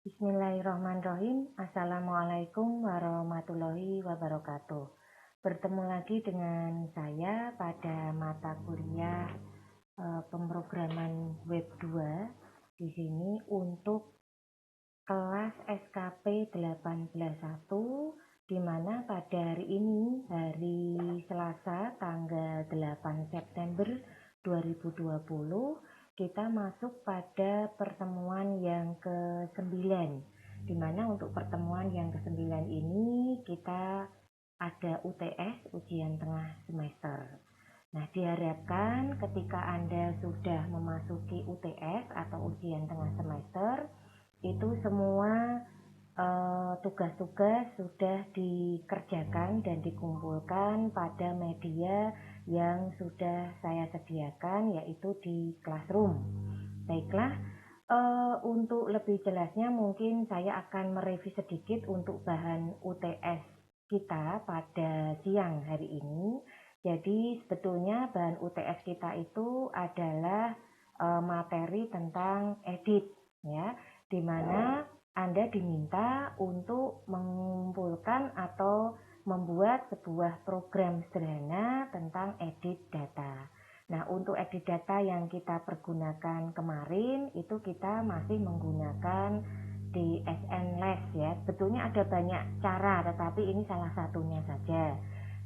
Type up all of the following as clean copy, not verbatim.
Bismillahirrahmanirrahim. Assalamualaikum warahmatullahi wabarakatuh. Bertemu lagi dengan saya pada mata kuliah pemrograman web 2 di sini untuk kelas SKP 181, di mana pada hari ini, hari Selasa tanggal 8 September 2020, kita masuk pada pertemuan yang ke-9, di mana untuk pertemuan yang ke-9 ini kita ada UTS, ujian tengah semester. Nah, diharapkan ketika Anda sudah memasuki UTS atau ujian tengah semester, itu semua tugas-tugas sudah dikerjakan dan dikumpulkan pada media yang sudah saya sediakan, yaitu di Classroom. Baiklah, untuk lebih jelasnya mungkin saya akan mereview sedikit untuk bahan UTS kita pada siang hari ini. Jadi sebetulnya bahan UTS kita itu adalah materi tentang edit, ya, di mana Anda diminta untuk mengumpulkan atau membuat sebuah program sederhana tentang edit data. Nah, untuk edit data yang kita pergunakan kemarin itu kita masih menggunakan DSN Less, ya. Sebetulnya ada banyak cara, tetapi ini salah satunya saja.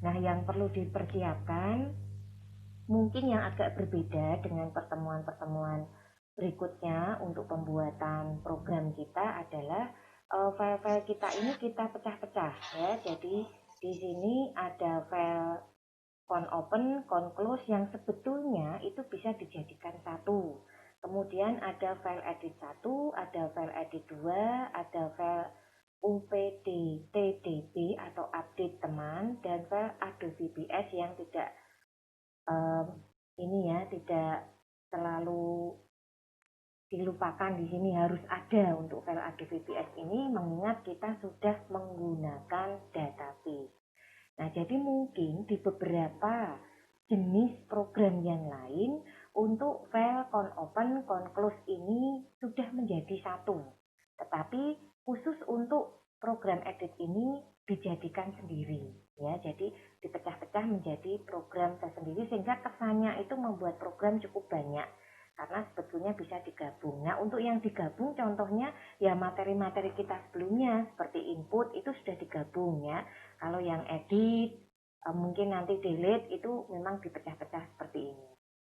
Nah, yang perlu dipersiapkan mungkin yang agak berbeda dengan pertemuan-pertemuan berikutnya untuk pembuatan program kita adalah file-file kita ini kita pecah-pecah, ya. Jadi di sini ada file open, close yang sebetulnya itu bisa dijadikan satu. Kemudian ada file edit 1, ada file edit 2, ada file UPD TDB atau update teman, dan file Adobe VBS yang tidak ini ya, tidak selalu dilupakan. Di sini harus ada untuk file Adobe VBS ini, mengingat kita sudah menggunakan database. Nah, jadi mungkin di beberapa jenis program yang lain untuk file open, close ini sudah menjadi satu. Tetapi khusus untuk program edit ini dijadikan sendiri, ya. Jadi dipecah-pecah menjadi program tersendiri sehingga kesannya itu membuat program cukup banyak, karena sebetulnya bisa digabung. Nah, untuk yang digabung contohnya ya materi-materi kita sebelumnya seperti input itu sudah digabung, ya. Kalau yang edit mungkin nanti delete itu memang dipecah-pecah seperti ini.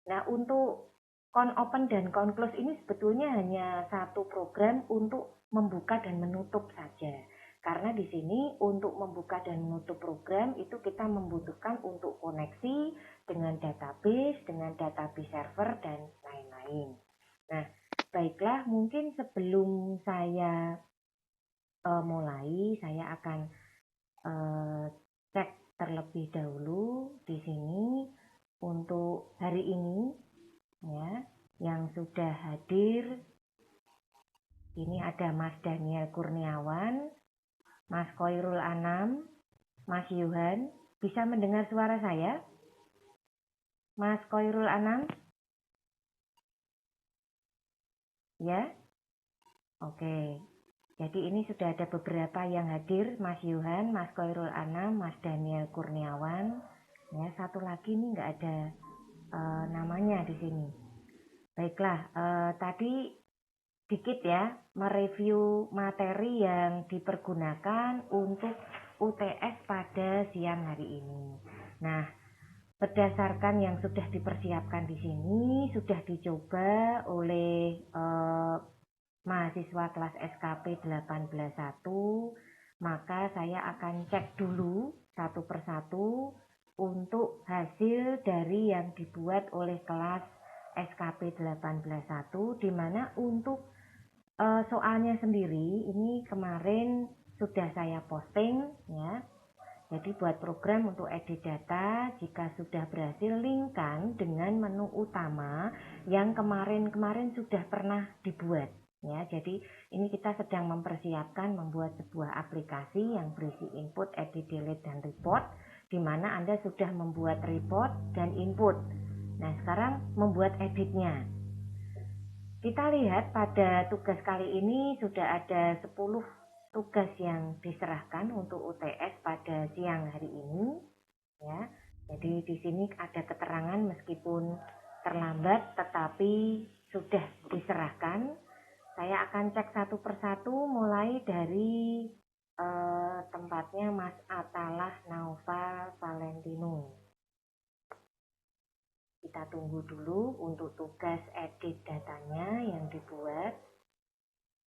Nah, untuk open dan close ini sebetulnya hanya satu program untuk membuka dan menutup saja. Karena di sini untuk membuka dan menutup program itu kita membutuhkan untuk koneksi dengan database server dan lain-lain. Nah, baiklah, mungkin sebelum saya mulai, saya akan cek terlebih dahulu di sini untuk hari ini, ya, yang sudah hadir. Ini ada Mas Daniel Kurniawan, Mas Koirul Anam, Mas Yuhan. Bisa mendengar suara saya? Mas Koirul Anam? Ya? Oke. Jadi ini sudah ada beberapa yang hadir, Mas Yuhan, Mas Koirul Anam, Mas Daniel Kurniawan. Ya, satu lagi nih nggak ada namanya di sini. Baiklah, tadi dikit ya mereview materi yang dipergunakan untuk UTS pada siang hari ini. Nah, berdasarkan yang sudah dipersiapkan di sini, sudah dicoba oleh mahasiswa kelas SKP 181, maka saya akan cek dulu satu persatu untuk hasil dari yang dibuat oleh kelas SKP 181, di mana untuk soalnya sendiri ini kemarin sudah saya posting, ya. Jadi buat program untuk edit data, jika sudah berhasil linkkan dengan menu utama yang kemarin sudah pernah dibuat, ya. Jadi ini kita sedang mempersiapkan membuat sebuah aplikasi yang berisi input, edit, delete, dan report, di mana Anda sudah membuat report dan input. Nah, sekarang membuat editnya. Kita lihat pada tugas kali ini sudah ada 10 tugas yang diserahkan untuk UTS pada siang hari ini ya. Jadi di sini ada keterangan meskipun terlambat tetapi sudah diserahkan. Saya akan cek satu persatu mulai dari tempatnya Mas Atalah Naufal Valentino. Kita tunggu dulu untuk tugas edit datanya yang dibuat.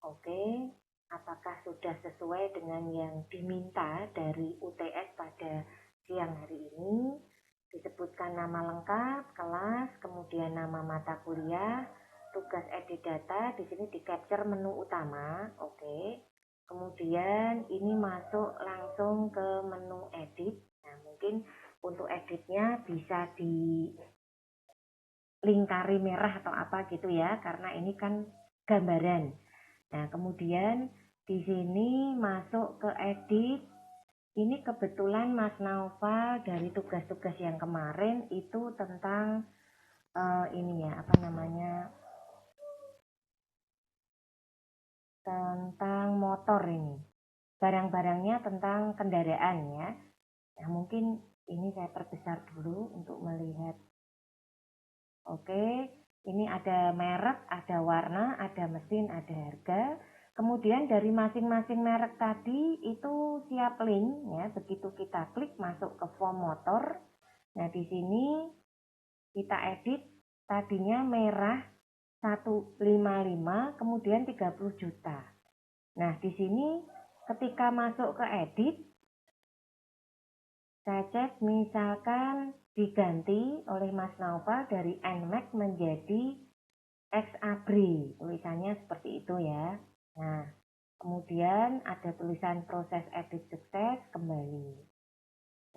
Oke, apakah sudah sesuai dengan yang diminta dari UTS pada siang hari ini? Disebutkan nama lengkap, kelas, kemudian nama mata kuliah, tugas edit data, di sini di capture menu utama, oke. Kemudian ini masuk langsung ke menu edit. Nah, mungkin untuk editnya bisa di lingkari merah atau apa gitu ya, karena ini kan gambaran. Nah, kemudian di sini masuk ke edit. Ini kebetulan Mas Naufal dari tugas-tugas yang kemarin itu tentang ini ya, apa namanya, tentang motor ini. Barang-barangnya tentang kendaraan ya. Nah, mungkin ini saya perbesar dulu untuk melihat. Oke, ini ada merek, ada warna, ada mesin, ada harga. Kemudian dari masing-masing merek tadi itu siap link ya. Begitu kita klik masuk ke form motor. Nah, di sini kita edit tadinya merah 155 kemudian 30 juta. Nah, di sini ketika masuk ke edit saya cek misalkan diganti oleh Mas Naufal dari NMAX menjadi X-Abri, tulisannya seperti itu ya. Nah, kemudian ada tulisan proses edit sukses, kembali.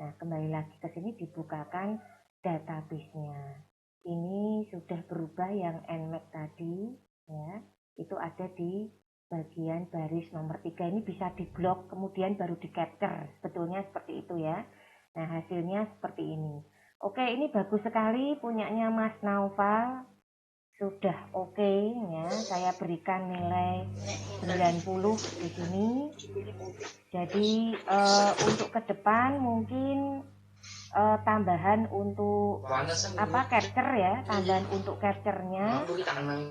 Nah, kembali lagi ke sini dibukakan database-nya. Ini sudah berubah yang NMAX tadi ya. Itu ada di bagian baris nomor 3, ini bisa di blok kemudian baru di capture. Sebetulnya seperti itu ya. Nah, hasilnya seperti ini. Oke, ini bagus sekali punyanya Mas Naufal. Sudah oke ya. Saya berikan nilai 90 di sini. Jadi untuk ke depan mungkin tambahan untuk capture ya, tambahan untuk capture-nya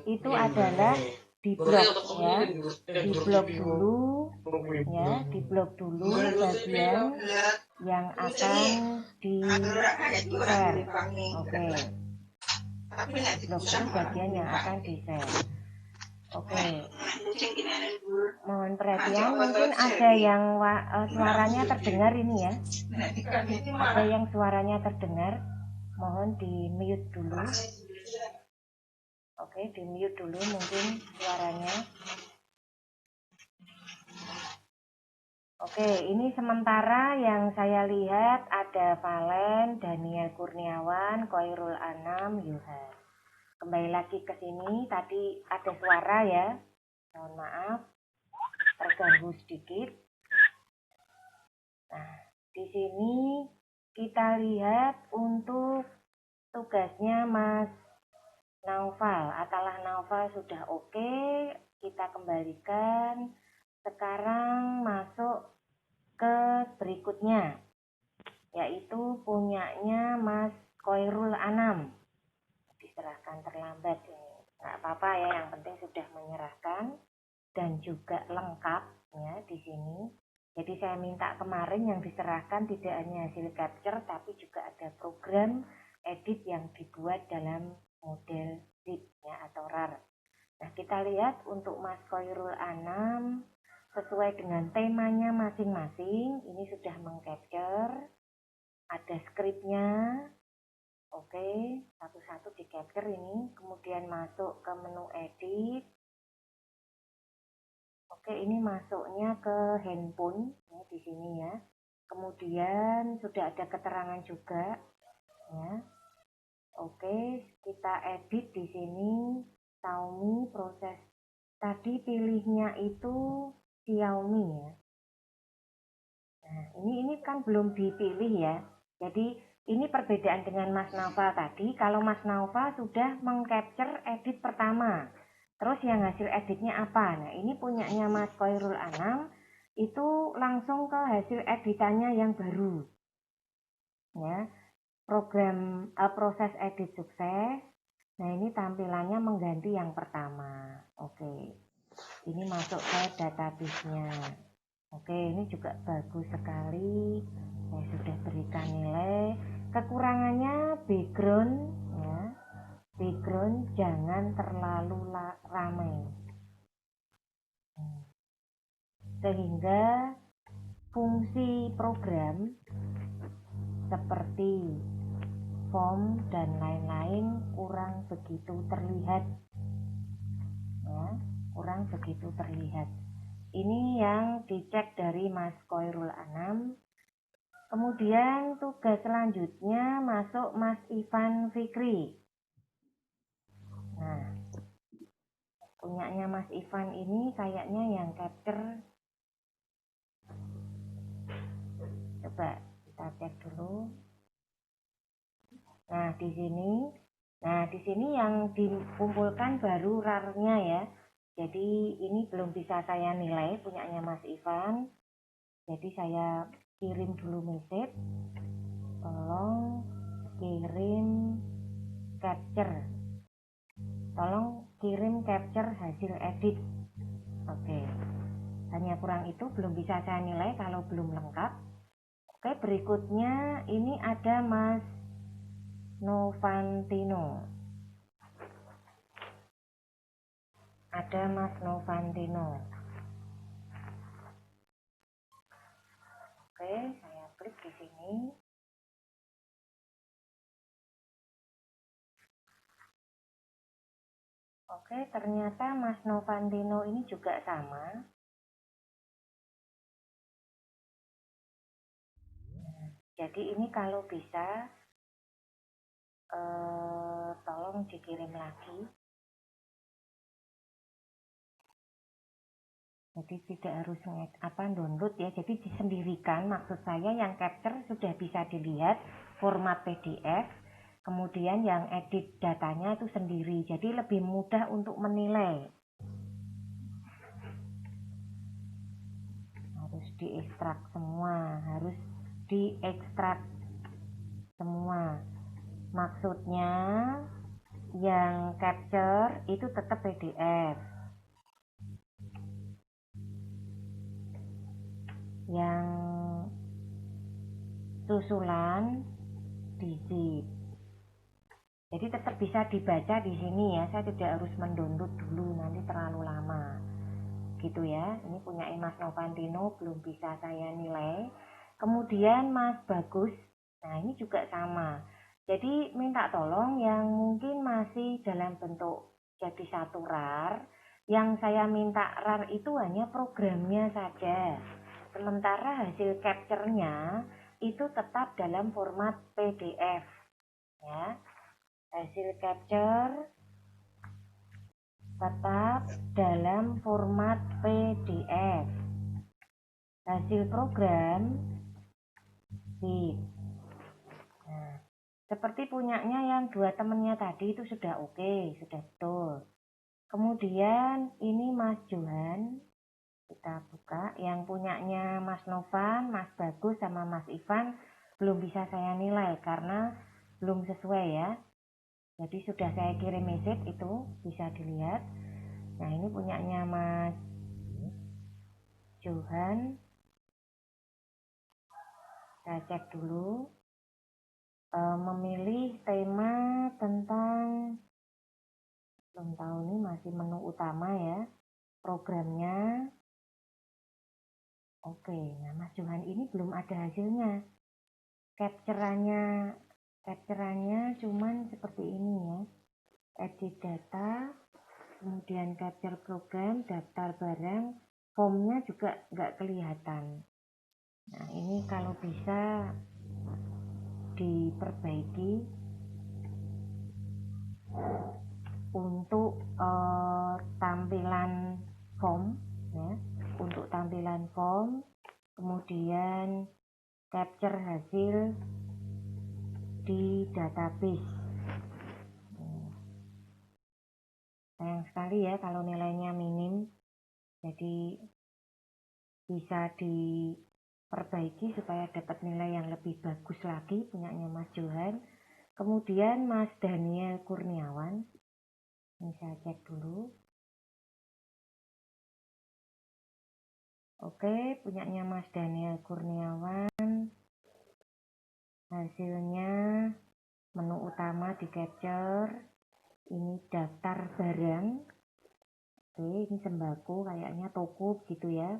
itu adalah di blok ya, di blok dulu ya, di blok dulu bagian yang akan di share. Oke, blok dulu bagian yang akan di share. Oke, mohon perhatian, mungkin ada yang suaranya terdengar ini ya, ada yang suaranya terdengar, mohon di mute dulu. Oke, di mute dulu mungkin suaranya. Oke, ini sementara yang saya lihat ada Valen, Daniel Kurniawan, Koirul Anam, Yuhan. Kembali lagi ke sini, tadi ada suara ya, mohon maaf, terganggu sedikit. Nah, di sini kita lihat untuk tugasnya Mas Naufal, Atalah Naufal sudah oke, kita kembalikan. Sekarang masuk ke berikutnya, yaitu punyanya Mas Koirul Anam. Diserahkan terlambat ini, nggak apa-apa ya, yang penting sudah menyerahkan dan juga lengkap ya di sini. Jadi saya minta kemarin yang diserahkan tidak hanya hasil capture, tapi juga ada program edit yang dibuat dalam model zip ya atau RAR. Nah, kita lihat untuk Mas Koirul Anam sesuai dengan temanya masing-masing. Ini sudah mengcapture, ada skripnya. Oke, satu-satu di capture ini, kemudian masuk ke menu edit. Oke, ini masuknya ke handphone ya, di sini ya. Kemudian sudah ada keterangan juga ya. Oke, kita edit di sini Xiaomi proses. Tadi pilihnya itu Xiaomi ya. Nah, ini kan belum dipilih ya. Jadi ini perbedaan dengan Mas Naufal tadi. Kalau Mas Naufal sudah mengcapture edit pertama. Terus yang hasil editnya apa? Nah, ini punyanya Mas Koirul Anam, itu langsung ke hasil editannya yang baru. Ya, proses edit sukses. Nah, ini tampilannya mengganti yang pertama. Oke, ini masuk ke database-nya. Oke, ini juga bagus sekali. Saya sudah berikan nilai. Kekurangannya background, ya. Background jangan terlalu ramai, sehingga fungsi program seperti form dan lain-lain kurang begitu terlihat, ya, kurang begitu terlihat. Ini yang dicek dari Mas Koirul Anam. Kemudian tugas selanjutnya masuk Mas Ivan Fikri. Nah, punyanya Mas Ivan ini kayaknya yang capture. Coba kita cek dulu. Nah, di sini yang dikumpulkan baru RAR-nya ya. Jadi ini belum bisa saya nilai punyanya Mas Ivan. Jadi saya kirim dulu message. Tolong kirim capture. Tolong kirim capture hasil edit. Oke. Hanya kurang itu, belum bisa saya nilai kalau belum lengkap. Oke, berikutnya ini ada Mas Novantino. Ada Mas Novantino. Oke, saya klik di sini. Oke, ternyata Mas Novantino ini juga sama. Jadi ini kalau bisa tolong dikirim lagi. Jadi tidak harus download ya. Jadi disendirikan, maksud saya yang capture sudah bisa dilihat format PDF. Kemudian yang edit datanya itu sendiri. Jadi lebih mudah untuk menilai. Harus diekstrak semua, harus diekstrak semua. Maksudnya yang capture itu tetap PDF. Yang susulan di zip. Jadi tetap bisa dibaca di sini ya. Saya tidak harus mendownload dulu, nanti terlalu lama. Gitu ya. Ini punya Mas Novantino, belum bisa saya nilai. Kemudian Mas Bagus. Nah, ini juga sama. Jadi minta tolong yang mungkin masih dalam bentuk jadi satu RAR. Yang saya minta RAR itu hanya programnya saja. Sementara hasil capture-nya itu tetap dalam format PDF. Ya. Hasil capture tetap dalam format PDF. Hasil program zip. Nah, seperti punyanya yang dua temennya tadi itu sudah oke, sudah betul. Kemudian ini Mas Johan, kita buka. Yang punyanya Mas Novan, Mas Bagus, sama Mas Ivan belum bisa saya nilai karena belum sesuai ya. Jadi sudah saya kirim message, itu bisa dilihat. Nah, ini punyanya Mas Johan. Saya cek dulu. Memilih tema tentang, belum tahu nih, masih menu utama ya. Programnya. Oke, nah Mas Johan ini belum ada hasilnya. Capture-nya cuman seperti ini ya. Edit data, kemudian capture program, daftar barang, formnya juga nggak kelihatan. Nah, ini kalau bisa diperbaiki untuk tampilan form ya, untuk tampilan form, kemudian capture hasil di database. Sayang sekali ya kalau nilainya minim. Jadi bisa diperbaiki supaya dapat nilai yang lebih bagus lagi punyanya Mas Johan. Kemudian Mas Daniel Kurniawan. Ini saya cek dulu. Oke, punyanya Mas Daniel Kurniawan. Hasilnya menu utama di capture. Ini daftar barang. Oke, ini sembako kayaknya toko gitu ya.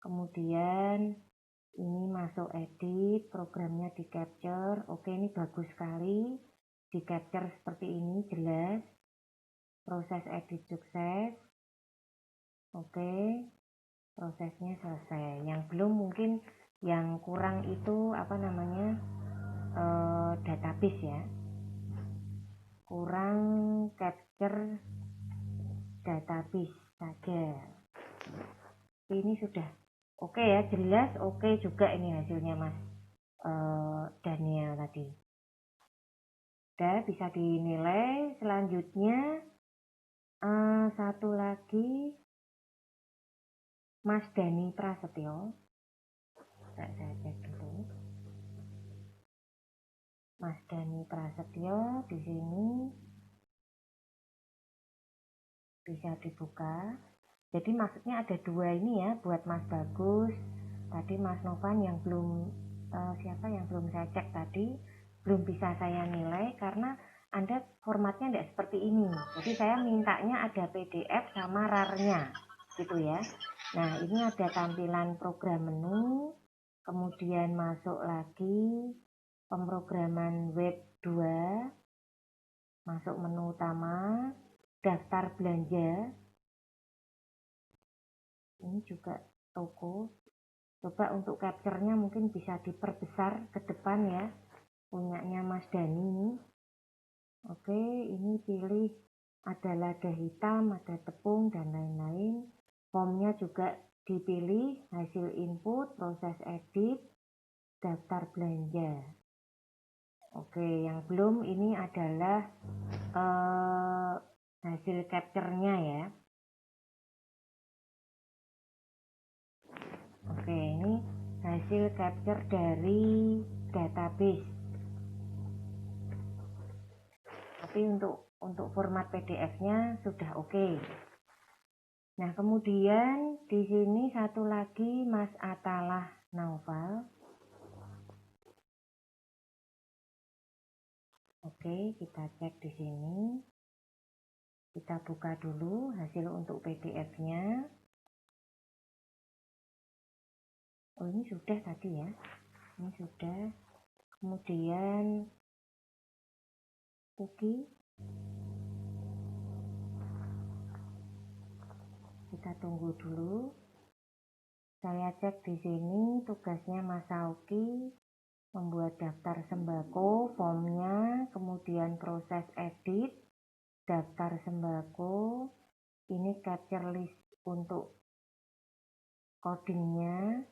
Kemudian ini masuk edit, programnya di capture. Oke, ini bagus sekali. Di capture seperti ini jelas. Proses edit sukses. Oke, prosesnya selesai. Yang belum mungkin yang kurang itu apa namanya database ya. Kurang capture database saja. Ini sudah oke ya, jelas oke juga ini hasilnya Mas Daniel tadi. Udah bisa dinilai. Selanjutnya satu lagi Mas Dani Prasetyo. Saya cek dulu. Mas Dani Prasetyo di sini bisa dibuka. Jadi maksudnya ada dua ini ya buat Mas Bagus. Tadi Mas Novan yang belum siapa yang belum saya cek tadi belum bisa saya nilai karena Anda formatnya tidak seperti ini. Jadi saya mintanya ada PDF sama RAR-nya gitu ya. Nah, ini ada tampilan program menu, kemudian masuk lagi pemrograman web 2, masuk menu utama, daftar belanja. Ini juga toko. Coba untuk capture-nya mungkin bisa diperbesar ke depan ya. Punyanya Mas Dani. Oke, ini pilih ada lada hitam, ada tepung, dan lain-lain. Formnya juga dipilih, hasil input, proses edit, daftar belanja. Oke, yang belum ini adalah hasil capture-nya ya. Oke, ini hasil capture dari database. Tapi untuk format PDF-nya sudah oke. Nah, kemudian di sini satu lagi Mas Atalah Naufal. Oke, kita cek di sini. Kita buka dulu hasil untuk PDF-nya. Oh, ini sudah tadi ya. Ini sudah. Kemudian Uki. Kita tunggu dulu. Saya cek di sini tugasnya Mas Sauki membuat daftar sembako, formnya, kemudian proses edit, daftar sembako, ini capture list untuk codingnya.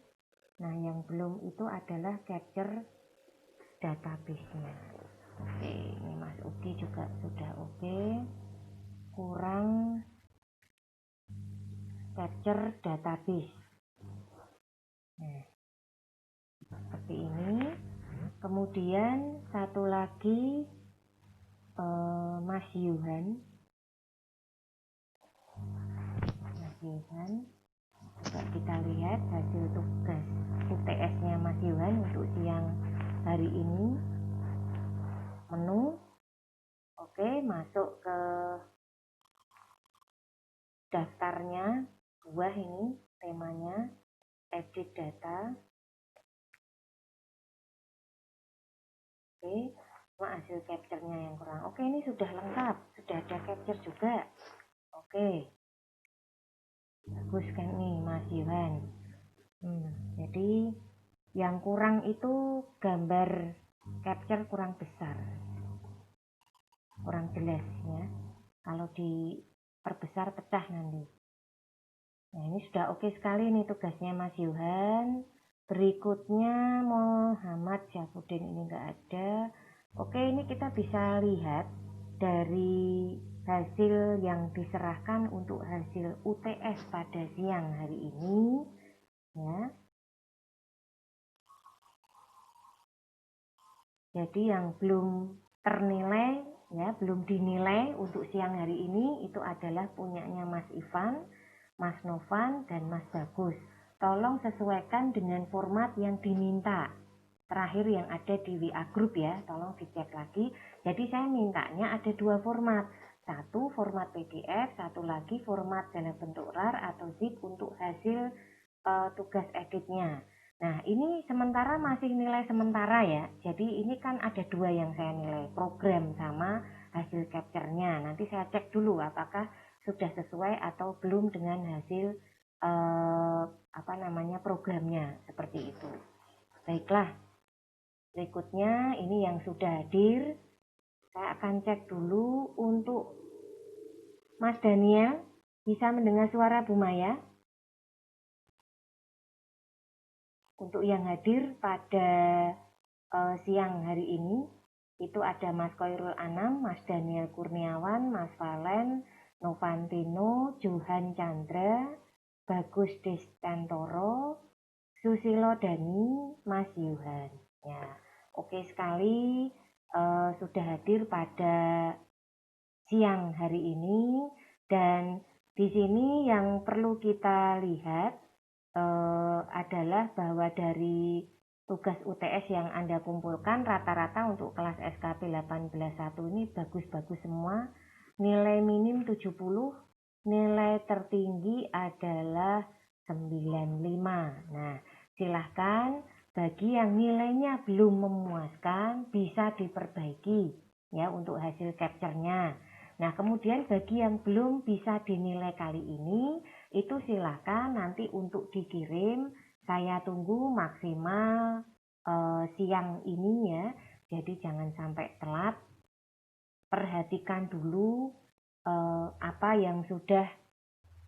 Nah, yang belum itu adalah capture database-nya. Oke, ini Mas Uki juga sudah oke. Kurang capture database. Nah, seperti ini. Kemudian satu lagi Mas Yuhan. Coba kita lihat hasil tugas UTS-nya Mas Yuhan untuk siang hari ini. Menu. Oke, masuk ke daftarnya. Buah ini temanya. Edit data. Oke, cuma hasil capture-nya yang kurang. Oke, ini sudah lengkap. Sudah ada capture juga. Oke. Bagus kan nih Mas Yuhan. Jadi yang kurang itu gambar capture kurang besar, kurang jelas ya. Kalau diperbesar pecah nanti. Nah, ini sudah oke sekali nih tugasnya Mas Yuhan. Berikutnya Muhammad Syafudin ini enggak ada. Oke, ini kita bisa lihat dari hasil yang diserahkan untuk hasil UTS pada siang hari ini ya. Jadi yang belum ternilai ya, belum dinilai untuk siang hari ini itu adalah punyanya Mas Ivan, Mas Novan, dan Mas Bagus. Tolong sesuaikan dengan format yang diminta. Terakhir yang ada di WA Group ya, tolong dicek lagi. Jadi saya mintanya ada 2 format. Satu format PDF, satu lagi format dalam bentuk RAR atau zip untuk hasil tugas editnya. Nah, ini sementara masih nilai sementara ya. Jadi ini kan ada 2 yang saya nilai, program sama hasil capture-nya. Nanti saya cek dulu apakah sudah sesuai atau belum dengan hasil programnya, seperti itu. Baiklah, berikutnya ini yang sudah hadir. Saya akan cek dulu untuk Mas Daniel. Bisa mendengar suara Bu Maya? Untuk yang hadir pada siang hari ini itu ada Mas Koirul Anam, Mas Daniel Kurniawan, Mas Valen, Novantino, Johan Chandra, Bagus Destantoro, Susilo Dani, Mas Yuhan. Ya, oke sekali sudah hadir pada siang hari ini. Dan di sini yang perlu kita lihat adalah bahwa dari tugas UTS yang Anda kumpulkan rata-rata untuk kelas SKP 18.1 ini bagus-bagus semua. Nilai minim 70, nilai tertinggi adalah 95. Nah, silahkan bagi yang nilainya belum memuaskan bisa diperbaiki ya untuk hasil capture-nya. Nah, kemudian bagi yang belum bisa dinilai kali ini, itu silakan nanti untuk dikirim. Saya tunggu maksimal siang ini ya. Jadi jangan sampai telat. Perhatikan dulu apa yang sudah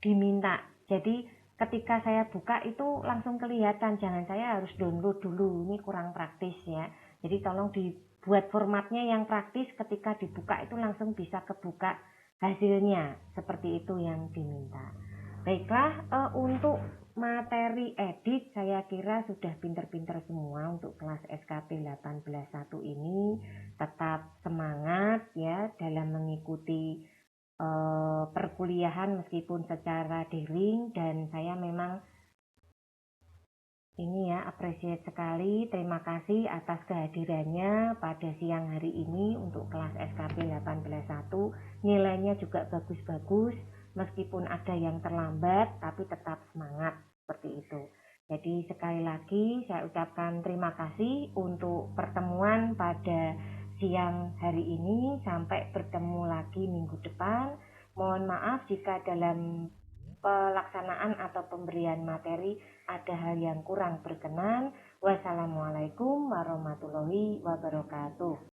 diminta. Jadi ketika saya buka itu langsung kelihatan. Jangan saya harus download dulu. Ini kurang praktis ya. Jadi tolong dibuat formatnya yang praktis, ketika dibuka itu langsung bisa kebuka hasilnya. Seperti itu yang diminta. Baiklah, untuk materi edit saya kira sudah pinter-pinter semua untuk kelas SKP 18.1 ini. Tetap semangat ya dalam mengikuti perkuliahan meskipun secara daring, dan saya memang ini ya appreciate sekali. Terima kasih atas kehadirannya pada siang hari ini untuk kelas SKP 18.1. Nilainya juga bagus-bagus, meskipun ada yang terlambat tapi tetap semangat, seperti itu. Jadi sekali lagi saya ucapkan terima kasih untuk pertemuan pada siang hari ini. Sampai bertemu lagi minggu depan. Mohon maaf jika dalam pelaksanaan atau pemberian materi ada hal yang kurang berkenan. Wassalamualaikum warahmatullahi wabarakatuh.